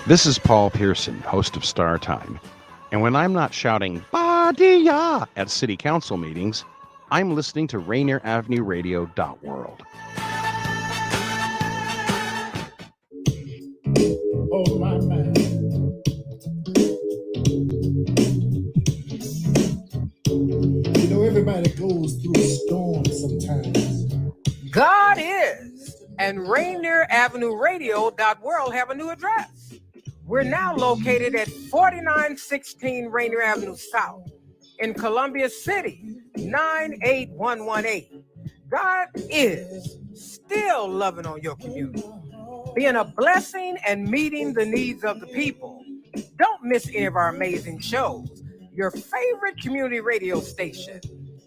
This is Paul Pearson, host of Star Time. And when I'm not shouting, "Ba-dee-ya" at city council meetings, I'm listening to Rainier Avenue Radio World. Oh, my man. You know, everybody goes through a storm sometimes. God is, and Rainier Avenue Radio World have a new address. We're now located at 4916 Rainier Avenue South in Columbia City, 98118. God is still loving on your community, being a blessing and meeting the needs of the people. Don't miss any of our amazing shows. Your favorite community radio station.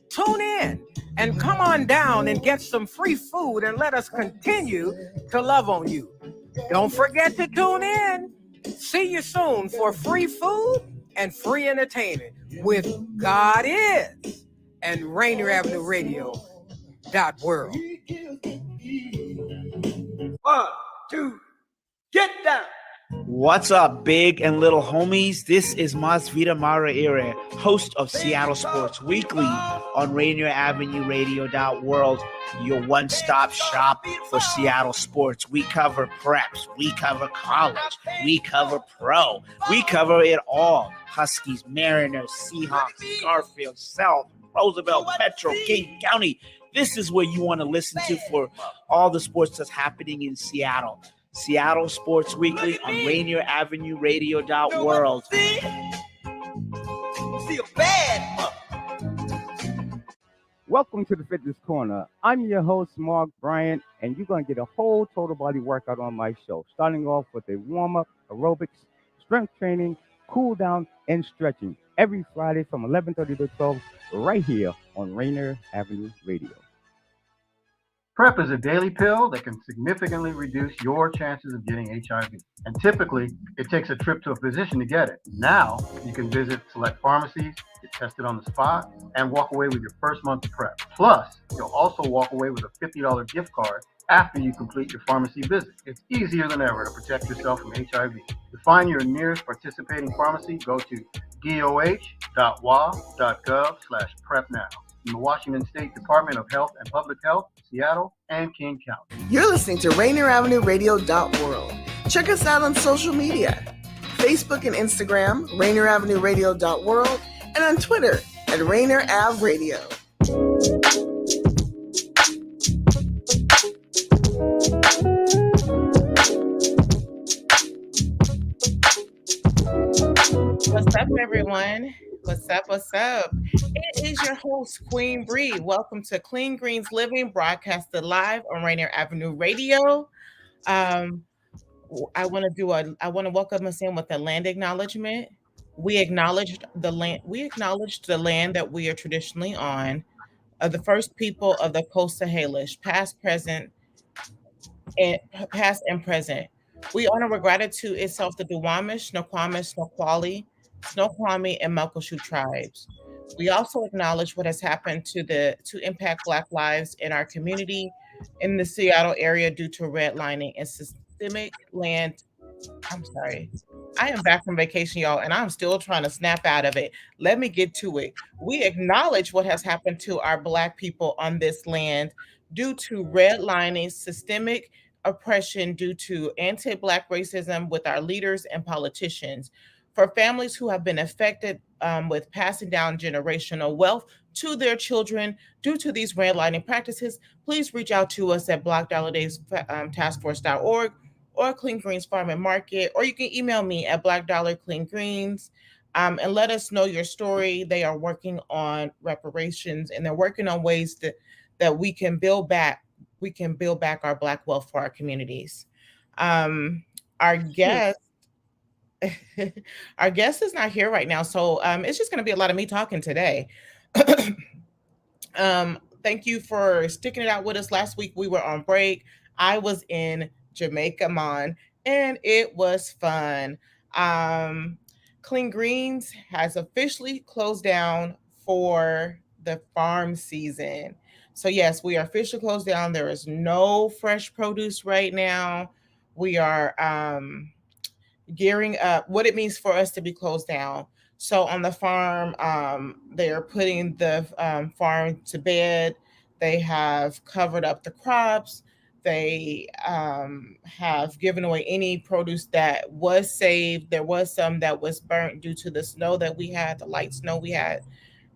Tune in and come on down and get some free food and let us continue to love on you. Don't forget to tune in. See you soon for free food and free entertainment with God Is and Rainier Avenue Radio .world. 1, 2, get down. What's up, big and little homies? This is Masvita Maraire, host of Seattle Sports Weekly on Rainier Avenue Radio .world, your one-stop shop for Seattle sports. We cover preps, we cover college, we cover pro, we cover it all. Huskies, Mariners, Seahawks, Garfield, South, Roosevelt, Metro, King County. This is where you want to listen to for all the sports that's happening in Seattle. Seattle Sports Weekly on Rainier Avenue Radio .world. See a bad mother. Welcome to the Fitness Corner. I'm your host, Mark Bryant, and you're going to get a whole total body workout on my show, starting off with a warm-up, aerobics, strength training, cool down, and stretching every Friday from 11:30 to 12 right here on Rainier Avenue Radio. PrEP is a daily pill that can significantly reduce your chances of getting HIV. And typically, it takes a trip to a physician to get it. Now, you can visit select pharmacies, get tested on the spot, and walk away with your first month of PrEP. Plus, you'll also walk away with a $50 gift card after you complete your pharmacy visit. It's easier than ever to protect yourself from HIV. To find your nearest participating pharmacy, go to doh.wa.gov/PrEP-now. From the Washington State Department of Health and Public Health, Seattle, and King County. You're listening to Rainier Avenue Radio .world. Check us out on social media, Facebook and Instagram, Rainier Avenue Radio .world, and on Twitter at Rainier Av Radio. What's up, everyone? What's up? What's up? It is your host, Queen Bree. Welcome to Clean Greens Living, broadcasted live on Rainier Avenue Radio. I want to welcome us in with a land acknowledgement. We acknowledged the land. We acknowledged the land that we are traditionally on, of the first people of the Coast Salish, past, and present. We honor with gratitude itself the Duwamish, Snoqualmie, Snoquallie, Snoqualmie, and Muckleshoot tribes. We also acknowledge what has happened to impact Black lives in our community in the Seattle area due to redlining and systemic land. I'm sorry. I am back from vacation, y'all, and I'm still trying to snap out of it. Let me get to it. We acknowledge what has happened to our Black people on this land due to redlining, systemic oppression due to anti-Black racism with our leaders and politicians. For families who have been affected with passing down generational wealth to their children due to these redlining practices, please reach out to us at blackdollardays.taskforce.org or Clean Greens Farm and Market, or you can email me at blackdollarcleangreens and let us know your story. They are working on reparations, and they're working on ways that we can build back our Black wealth for our communities. Our guest is not here right now, so it's just going to be a lot of me talking today. Thank you for sticking it out with us. Last week we were on break. I was in Jamaica, and it was fun. Clean Greens has officially closed down for the farm season. So yes, we are officially closed down. There is no fresh produce right now. We are gearing up, what it means for us to be closed down. So on the farm, they are putting the farm to bed. They have covered up the crops. They have given away any produce that was saved. There was some that was burnt due to the snow that we had, the light snow we had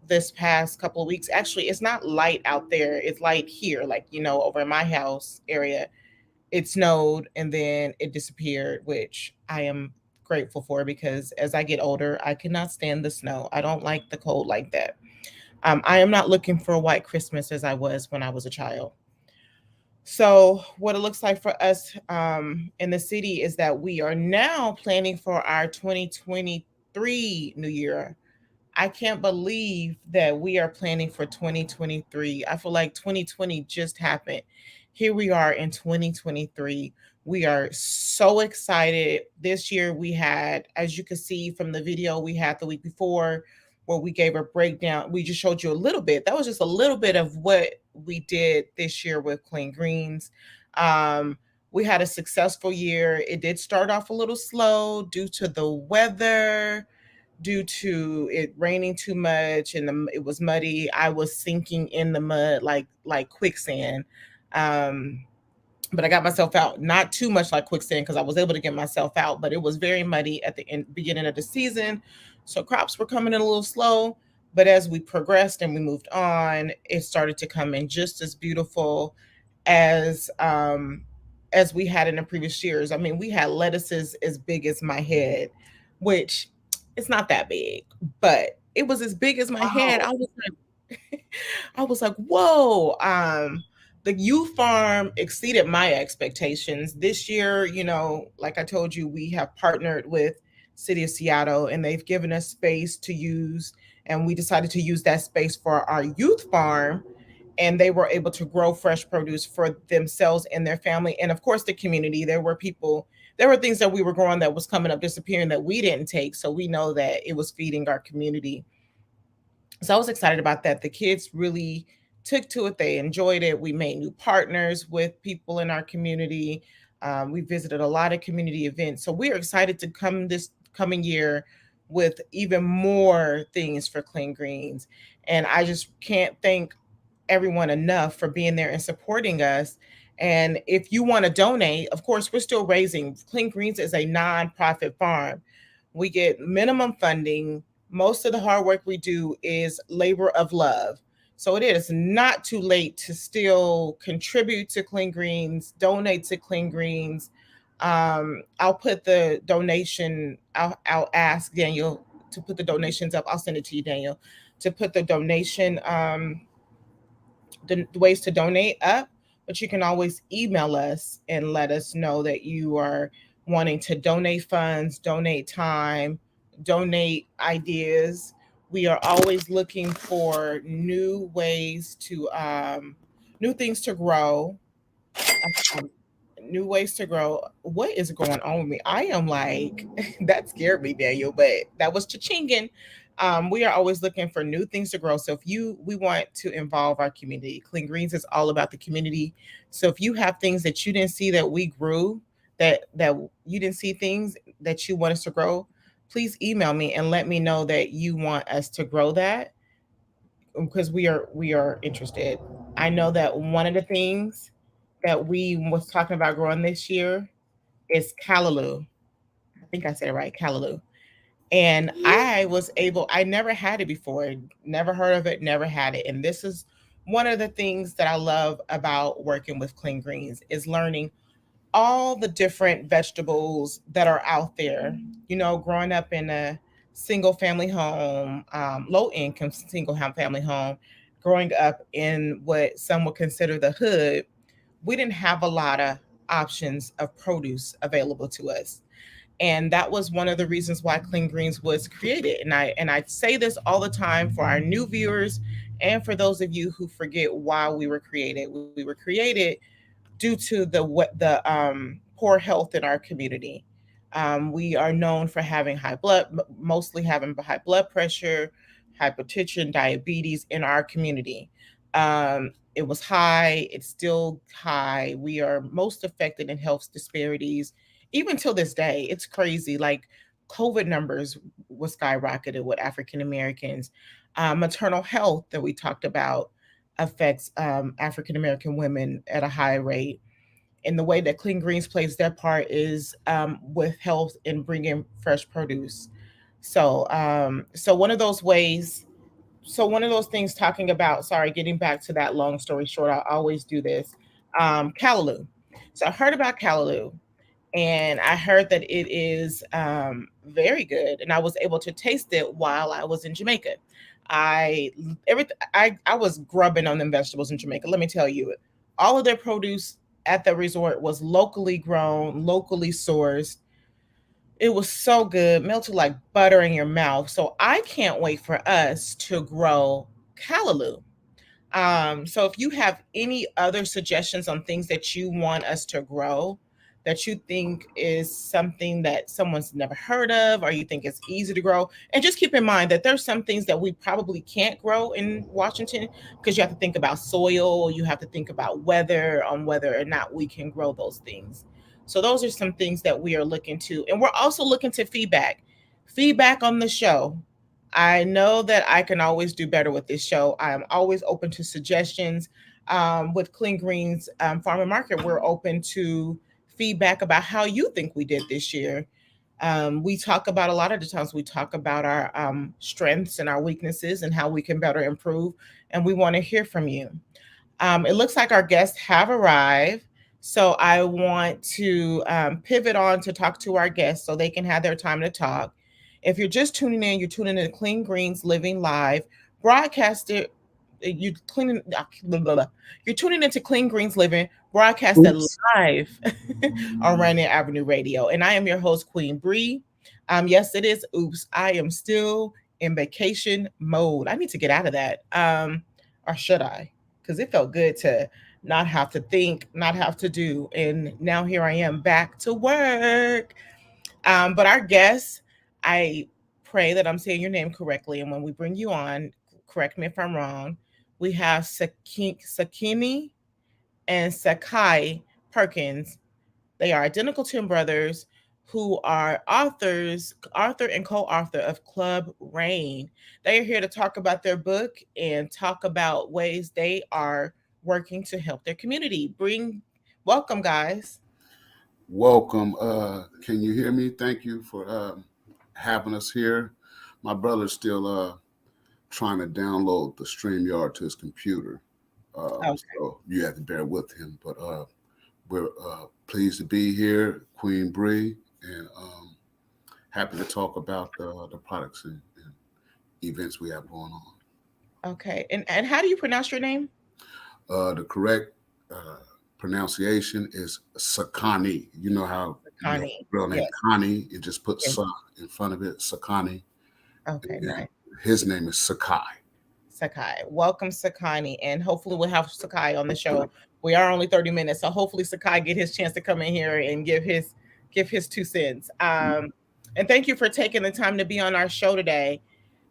this past couple of weeks. Actually, it's not light out there. It's light here, like, over in my house area. It snowed and then it disappeared, which I am grateful for because as I get older, I cannot stand the snow. I don't like the cold like that. I am not looking for a white Christmas as I was when I was a child. So, what it looks like for us in the city is that we are now planning for our 2023 New Year. I can't believe that we are planning for 2023. I feel like 2020 just happened. Here we are in 2023. We are so excited. This year we had, as you can see from the video we had the week before, where we gave a breakdown. We just showed you a little bit. That was just a little bit of what we did this year with Clean Greens. We had a successful year. It did start off a little slow due to the weather, due to it raining too much, and it was muddy. I was sinking in the mud like quicksand. But I got myself out, not too much like quicksand because I was able to get myself out, but it was very muddy at the beginning of the season. So crops were coming in a little slow, but as we progressed and we moved on, it started to come in just as beautiful as we had in the previous years. I mean, we had lettuces as big as my head, which it's not that big, but it was as big as my head. I was like, whoa. The youth farm exceeded my expectations this year. Like I told you, we have partnered with City of Seattle and they've given us space to use, and we decided to use that space for our youth farm, and they were able to grow fresh produce for themselves and their family, and of course the community. There were things that we were growing that was coming up disappearing that we didn't take, so we know that it was feeding our community. So I was excited about that. The kids really took to it. They enjoyed it. We made new partners with people in our community. We visited a lot of community events. So we're excited to come this coming year with even more things for Clean Greens. And I just can't thank everyone enough for being there and supporting us. And if you want to donate, of course, we're still raising. Clean Greens is a nonprofit farm. We get minimum funding. Most of the hard work we do is labor of love. So it is not too late to still contribute to Clean Greens, donate to Clean Greens. I'll put the donation, I'll ask Daniel to put the donations up. I'll send it to you, Daniel, to put the donation, the ways to donate up. But you can always email us and let us know that you are wanting to donate funds, donate time, donate ideas. We are always looking for new ways to, new things to grow, new ways to grow. What is going on with me? I am like, that scared me, Daniel, but that was cha-chinging. We are always looking for new things to grow. So we want to involve our community. Clean Greens is all about the community. So if you have things that you didn't see that we grew, that you didn't see things that you want us to grow, please email me and let me know that you want us to grow that, because we are interested. I know that one of the things that we was talking about growing this year is callaloo. I think I said it right, callaloo. And I never had it before, never heard of it, never had it. And this is one of the things that I love about working with Clean Greens is learning all the different vegetables that are out there. Growing up in a single family home, low income single family home, growing up in what some would consider the hood, we didn't have a lot of options of produce available to us. And that was one of the reasons why Clean Greens was created. And I say this all the time for our new viewers and for those of you who forget why we were created. We were created due to the poor health in our community. We are known for having mostly having high blood pressure, hypertension, diabetes in our community. It was high. It's still high. We are most affected in health disparities even till this day, it's crazy. Like COVID numbers was skyrocketed with African Americans. Maternal health that we talked about affects African American women at a high rate. And the way that Clean Greens plays their part is with health and bringing fresh produce. So one of those ways. So one of those things talking about. Sorry, getting back to that. Long story short, I always do this. Callaloo. So I heard about Callaloo, and I heard that it is very good, and I was able to taste it while I was in Jamaica. I was grubbing on them vegetables in Jamaica. Let me tell you, all of their produce at the resort was locally grown, locally sourced. It was so good, melted like butter in your mouth. So I can't wait for us to grow callaloo. So if you have any other suggestions on things that you want us to grow, that you think is something that someone's never heard of, or you think it's easy to grow, and just keep in mind that there's some things that we probably can't grow in Washington because you have to think about soil, you have to think about weather on whether or not we can grow those things. So those are some things that we are looking to, and we're also looking to feedback on the show. I know that I can always do better with this show. I am always open to suggestions. With Clean Greens Farm and Market, we're open to feedback about how you think we did this year. We talk about a lot of the times we talk about our strengths and our weaknesses and how we can better improve, and we want to hear from you. It looks like our guests have arrived. So I want to pivot on to talk to our guests so they can have their time to talk. If you're just tuning in, you're tuning in to Clean Greens Living Live, broadcasted. You cleaning. Blah, blah, blah. You're tuning into Clean Greens Living, broadcasted live on Rainier Avenue Radio, and I am your host, Queen Bree. Yes, it is. Oops, I am still in vacation mode. I need to get out of that. Or should I? Because it felt good to not have to think, not have to do, and now here I am back to work. But our guests, I pray that I'm saying your name correctly. And when we bring you on, correct me if I'm wrong, we have Sakini and Sakai Perkins. They are identical twin brothers who are author and co-author of Club Rain. They are here to talk about their book and talk about ways they are working to help their community. Welcome, guys. Welcome. Can you hear me? Thank you for having us here. My brother's still trying to download the StreamYard to his computer. Okay. So you have to bear with him. But we're pleased to be here, Queen Bree, and happy to talk about the products and events we have going on. Okay. And how do you pronounce your name? The correct pronunciation is Sakani. You know how real name Connie, you just put Sa in front of it, Sakani. Okay, nice. His name is Sakai. Sakai. Welcome, Sakani. And hopefully we'll have Sakai on the show. We are only 30 minutes, so hopefully Sakai get his chance to come in here and give his 2 cents. And thank you for taking the time to be on our show today.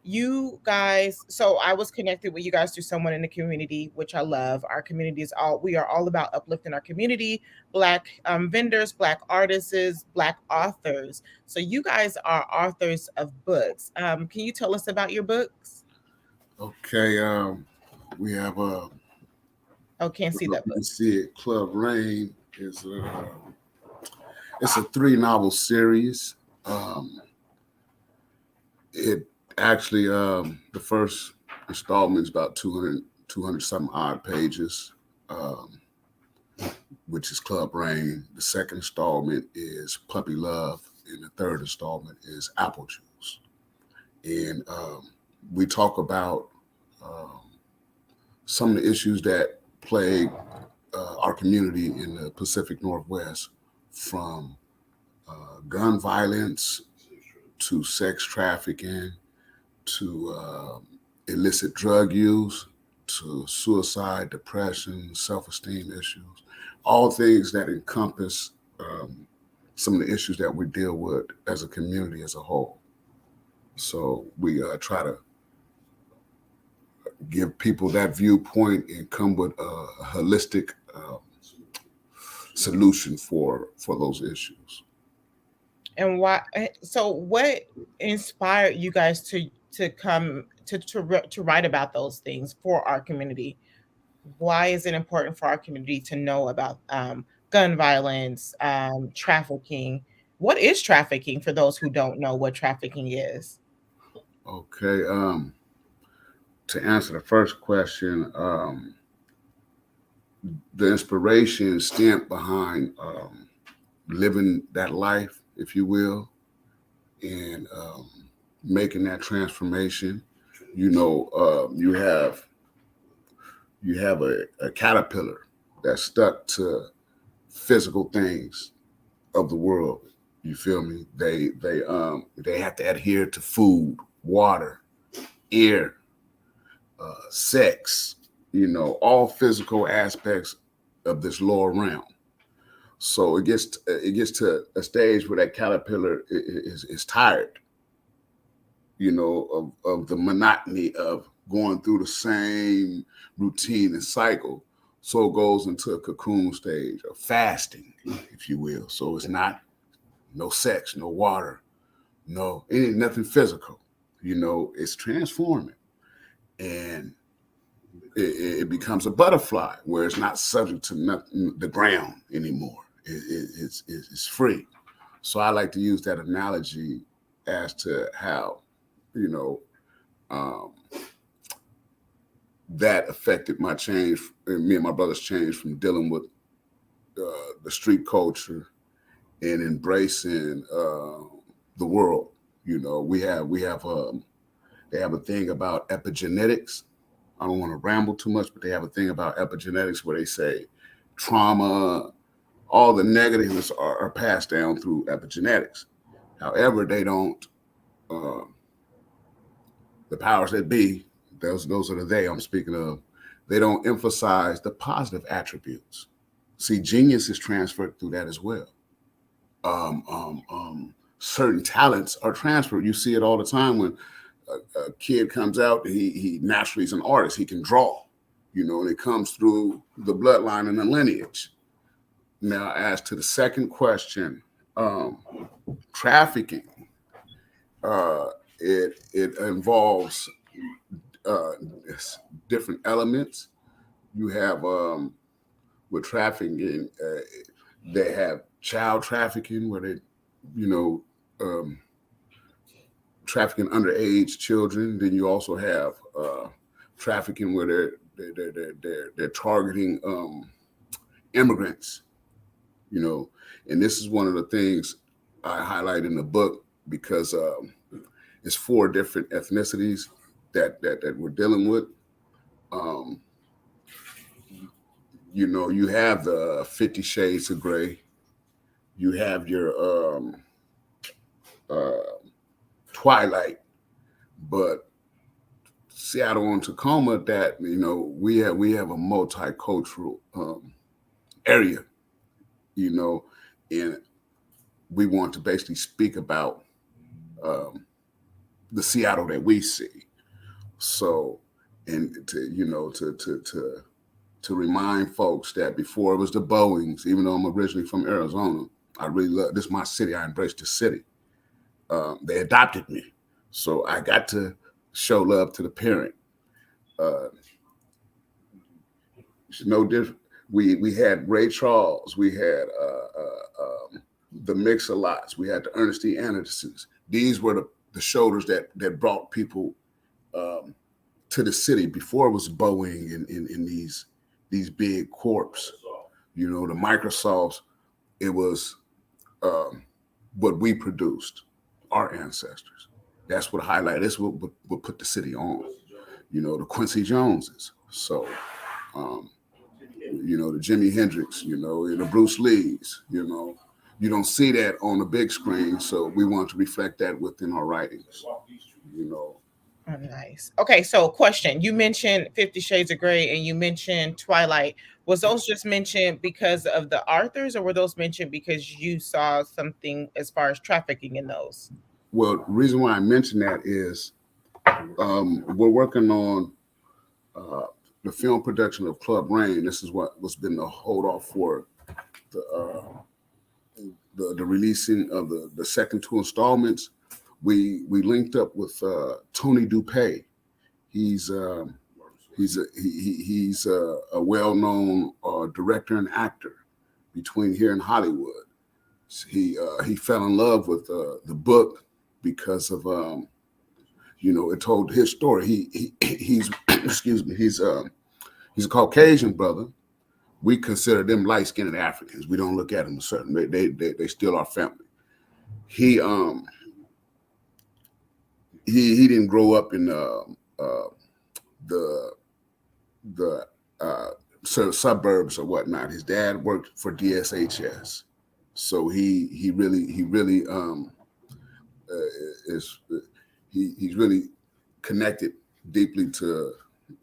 You guys, so I was connected with you guys through someone in the community, which I love. Our community we are all about uplifting our community, Black vendors, Black artists, Black authors. So you guys are authors of books. Can you tell us about your books? Okay, we have can't see that book. You can see it. Club Rain is it's a 3-novel series. It actually, the first installment is about 200 some odd pages, which is Club Rain. The second installment is Puppy Love, and the third installment is Apple Juice. And we talk about some of the issues that plague our community in the Pacific Northwest, from gun violence to sex trafficking, to illicit drug use, to suicide, depression, self-esteem issues, all things that encompass some of the issues that we deal with as a community as a whole. So we try to give people that viewpoint and come with a holistic solution for those issues. And why? So, what inspired you guys to come to write about those things for our community? Why is it important for our community to know about gun violence, trafficking? What is trafficking for those who don't know what trafficking is? Okay. To answer the first question, the inspiration stemmed behind living that life, if you will, and making that transformation. You know, you have a caterpillar that's stuck to physical things of the world. You feel me? They have to adhere to food, water, air, sex. You know, all physical aspects of this lower realm. So it gets to a stage where that caterpillar is tired. You know, of the monotony of going through the same routine and cycle. So it goes into a cocoon stage of fasting, if you will. So it's not no sex, no water, nothing physical. You know, it's transforming. And it becomes a butterfly where it's not subject to the ground anymore. It's free. So I like to use that analogy as to how, you know, that affected my change, me and my brother's change from dealing with the street culture and embracing the world. You know, they have a thing about epigenetics. I don't want to ramble too much, but they have a thing about epigenetics where they say trauma, all the negatives are passed down through epigenetics. However, they don't, the powers that be, those are the they I'm speaking of, they don't emphasize the positive attributes. See, genius is transferred through that as well. Certain talents are transferred. You see it all the time when a kid comes out, he naturally is an artist. He can draw, you know, and it comes through the bloodline and the lineage. Now, as to the second question, trafficking, it involves different elements. You have with trafficking, they have child trafficking where they, you know, trafficking underage children. Then you also have trafficking where they're targeting immigrants, you know. And this is one of the things I highlight in the book because it's 4 different ethnicities that we're dealing with. You know, you have the 50 Shades of Gray. You have your Twilight, but Seattle and Tacoma, that, you know, we have a multicultural area, you know, and we want to basically speak about the Seattle that we see. So, and to, you know, to remind folks that before it was the Boeings, even though I'm originally from Arizona, I really love this is my city. I embraced the city. They adopted me, so I got to show love to the parent. It's no different. We had Ray Charles, we had the Mix-a-Lots, we had the Ernestine Andersons. These were the shoulders that brought people to the city before it was Boeing in these big corps. You know, the Microsofts. It was what we produced, our ancestors. That's what highlight. That's what put the city on. You know, the Quincy Joneses. So, you know, the Jimi Hendrix. You know, and the Bruce Lees. You know, you don't see that on the big screen. So we want to reflect that within our writings. You know. Oh, nice. Okay, so question. You mentioned 50 Shades of Grey and you mentioned Twilight. Was those just mentioned because of the authors, or were those mentioned because you saw something as far as trafficking in those? Well, the reason why I mention that is we're working on the film production of Club Rain. This is what's been the hold off for the releasing of the second two installments, we linked up with Tony Dupay. He's a well-known director and actor between here and Hollywood. He fell in love with the book because of it told his story. He's excuse me, he's a Caucasian brother. We consider them light-skinned Africans. We don't look at them a certain way. They still our family. He didn't grow up in the sort of suburbs or whatnot. His dad worked for DSHS, so he's really connected deeply to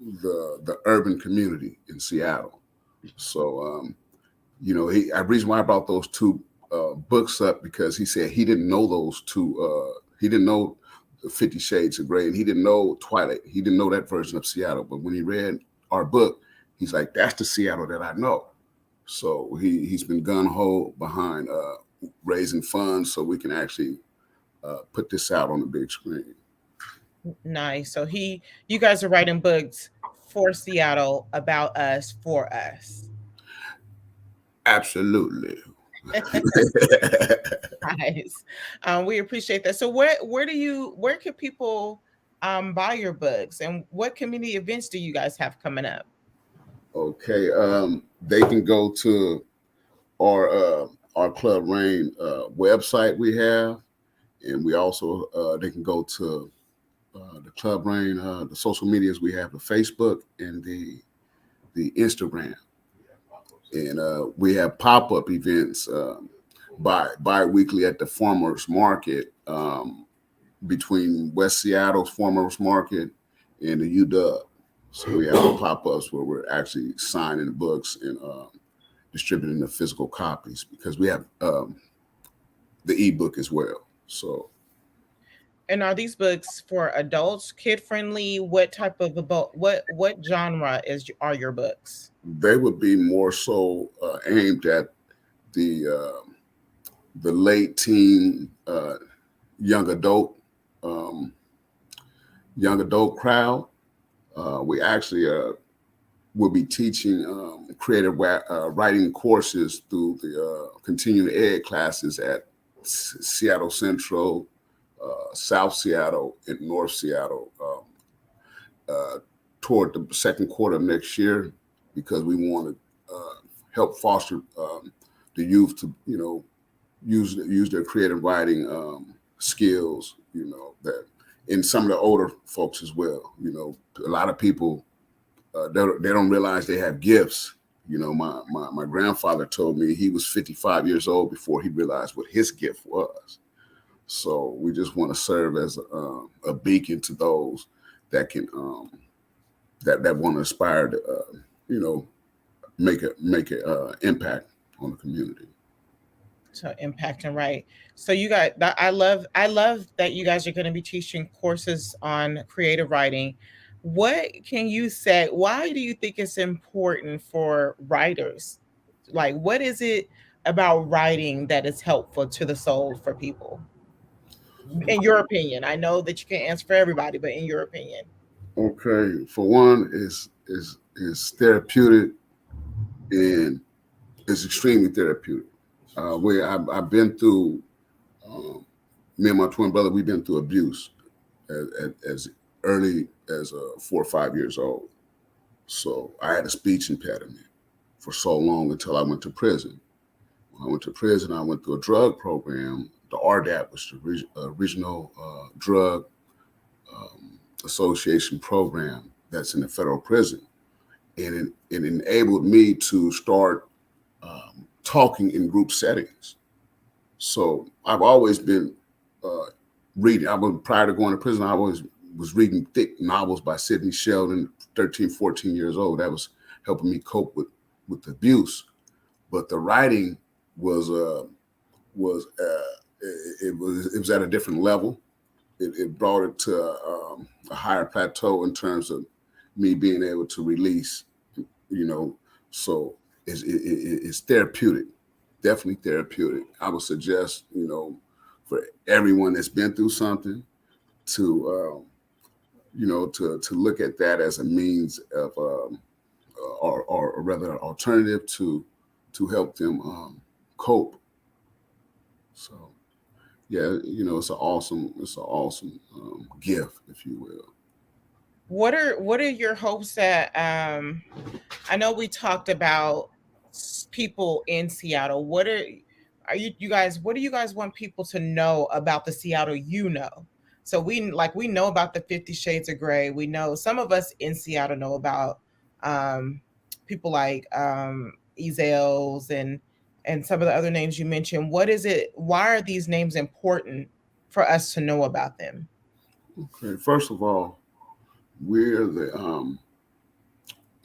the urban community in Seattle. So the reason why I brought those two books up, because he said he didn't know those two. He didn't know 50 Shades of Grey, and he didn't know Twilight. He didn't know that version of Seattle. But when he read our book, he's like, that's the Seattle that I know. So he's been gung-ho behind raising funds so we can actually put this out on the big screen. Nice. So you guys are writing books for Seattle, about us, for us. Absolutely. Nice. We appreciate that. So where can people buy your books, and what community events do you guys have coming up? Okay. They can go to our Club Rain website we have, and we also they can go to the Club Rain, the social medias we have, the Facebook and the Instagram. And we have pop-up events bi-weekly at the Farmers Market between West Seattle's Farmers Market and the UW. So we have pop-ups where we're actually signing the books and distributing the physical copies, because we have the ebook as well. So. And are these books for adults, kid-friendly? What type of what genre are your books? They would be more so aimed at the late teen, young adult crowd. We actually will be teaching creative writing courses through the continuing ed classes at Seattle Central, South Seattle, and North Seattle toward the second quarter of next year, because we want to help foster the youth to, use their creative writing skills, that in some of the older folks as well. A lot of people, they don't realize they have gifts. My grandfather told me he was 55 years old before he realized what his gift was. So we just want to serve as a beacon to those that can that want to aspire to make an impact on the community. So impact and write. So you guys, I love that you guys are going to be teaching courses on creative writing. What can you say? Why do you think it's important for writers? Like, what is it about writing that is helpful to the soul for people? In your opinion, I know that you can't answer for everybody, but in your opinion. Okay, for one, is therapeutic, and it's extremely therapeutic. I've been through, me and my twin brother, we've been through abuse as early as 4 or 5 years old. So I had a speech impediment for so long until I went to prison. When I went to prison, I went through a drug program. The RDAP, was the Regional Drug Association program that's in the federal prison. And it enabled me to start talking in group settings. So I've always been reading. Prior to going to prison, I always was reading thick novels by Sidney Sheldon, 13, 14 years old. That was helping me cope with abuse. But the writing was at a different level. It brought it to a higher plateau in terms of me being able to release, so it's therapeutic. definitely therapeutic. I would suggest, for everyone that's been through something to, to look at that as a means of, or rather, alternative to help them cope. So, yeah, it's an awesome gift, if you will. What are your hopes that I know we talked about people in Seattle. What are you guys, what do you guys want people to know about the Seattle So we know about the 50 Shades of Grey. We know some of us in Seattle know about people like Ezels and some of the other names you mentioned. What is it? Why are these names important for us to know about them? Okay, first of all, we're the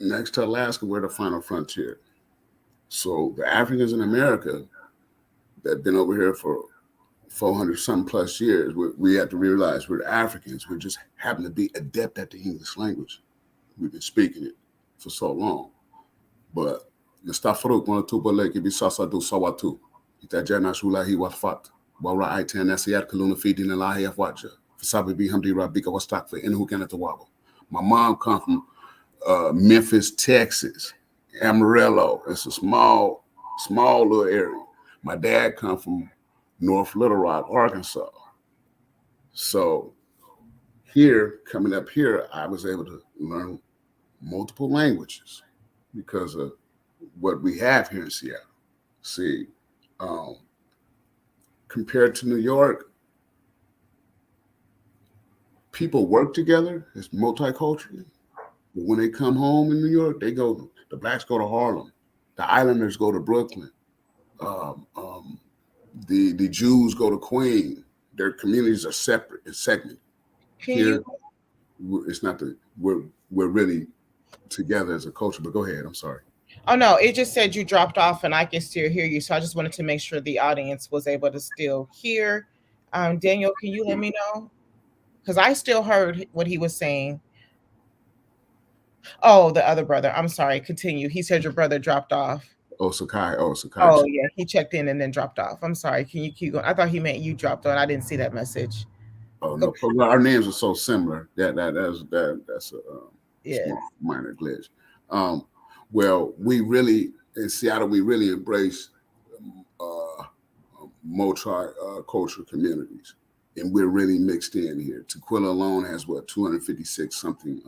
next to Alaska, we're the final frontier. So the Africans in America that have been over here for 400 some plus years, we have to realize we're the Africans. We just happen to be adept at the English language. We've been speaking it for so long. But Nastafruk Monatuba Lake Bisasa do Sawatu. Itajana Shulahi Wafat. Wara Itan Asiat Kaluna Fidin and Lahi Afwaja. Fasabi Bihamdi Rabika was stock for Inhukanatawabo. My mom comes from Memphis, Texas. Amarillo. It's a small little area. My dad comes from North Little Rock, Arkansas. So coming up here, I was able to learn multiple languages because of what we have here in Seattle. See, compared to New York, people work together. It's multicultural. But when they come home in New York, the blacks go to Harlem. The islanders go to Brooklyn. The Jews go to Queens. Their communities are separate and segmented. Here, it's not we're really together as a culture. But go ahead. I'm sorry. Oh no, it just said you dropped off, and I can still hear you. So I just wanted to make sure the audience was able to still hear. Daniel, can you let me know? Because I still heard what he was saying. Oh, the other brother. I'm sorry. Continue. He said your brother dropped off. Oh, Sakai. Oh, yeah. He checked in and then dropped off. I'm sorry. Can you keep going? I thought he meant you dropped on. I didn't see that message. Oh, no. Well, our names are so similar. That's a small minor glitch. Well, in Seattle, we really embrace multi-cultural communities. And we're really mixed in here. Tequila alone has 256 something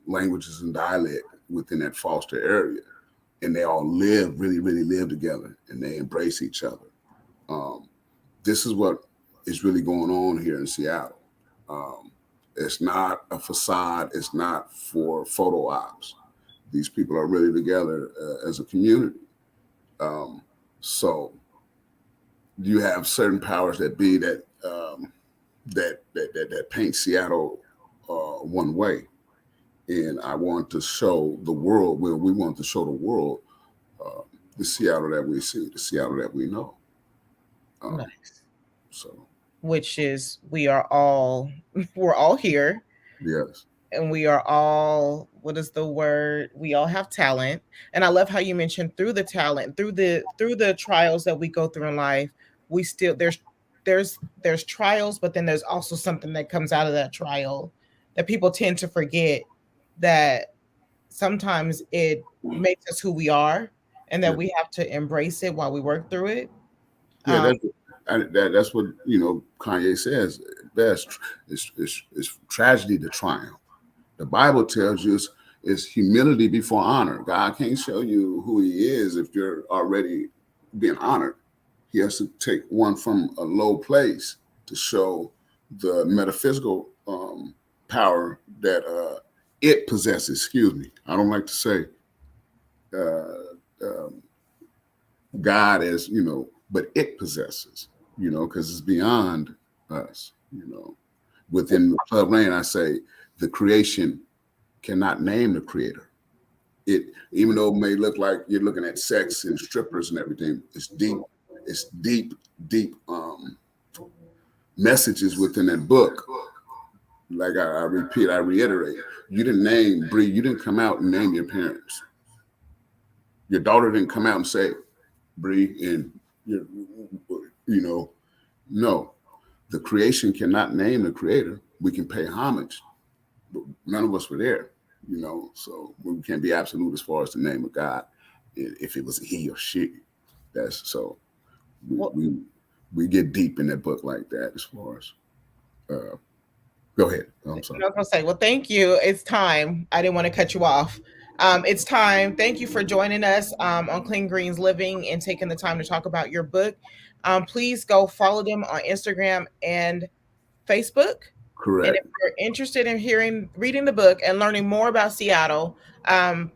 languages and dialect within that Foster area. And they all really live together, and they embrace each other. This is what is really going on here in Seattle. It's not a facade. It's not for photo ops. These people are really together as a community. So you have certain powers that be that paint Seattle one way. And I want to show the world, we want to show the world the Seattle that we see, the Seattle that we know. Nice. So, which is we're all here. Yes. And we are all, what is the word? We all have talent. And I love how you mentioned through the talent, through the trials that we go through in life, we still there's trials, but then there's also something that comes out of that trial that people tend to forget, that sometimes it makes us who we are, and that we have to embrace it while we work through it. Yeah, that's what Kanye says best. It's tragedy to triumph. The Bible tells you it's humility before honor. God can't show you who He is if you're already being honored. He has to take one from a low place to show the metaphysical power that it possesses. Excuse me. I don't like to say God as, but it possesses, because it's beyond us, Within the Club Rain, I say the creation cannot name the creator. It, even though it may look like you're looking at sex and strippers and everything, it's deep messages within that book. Like I reiterate, you didn't name Bree, you didn't come out and name your parents. Your daughter didn't come out and say, Bree, and no, the creation cannot name the creator. We can pay homage, but none of us were there, so we can't be absolute as far as the name of God. If it was he or she, that's so we get deep in that book like that as far as go ahead. I'm sorry. I was gonna say, well, thank you. It's time. I didn't want to cut you off. It's time. Thank you for joining us on Clean Greens Living and taking the time to talk about your book. Please go follow them on Instagram and Facebook. Correct. And if you're interested in reading the book and learning more about Seattle,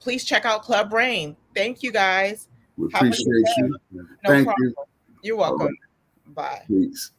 please check out Club Rain. Thank you, guys. We appreciate you. No Thank problem. you. You're welcome. Right. Bye. Peace.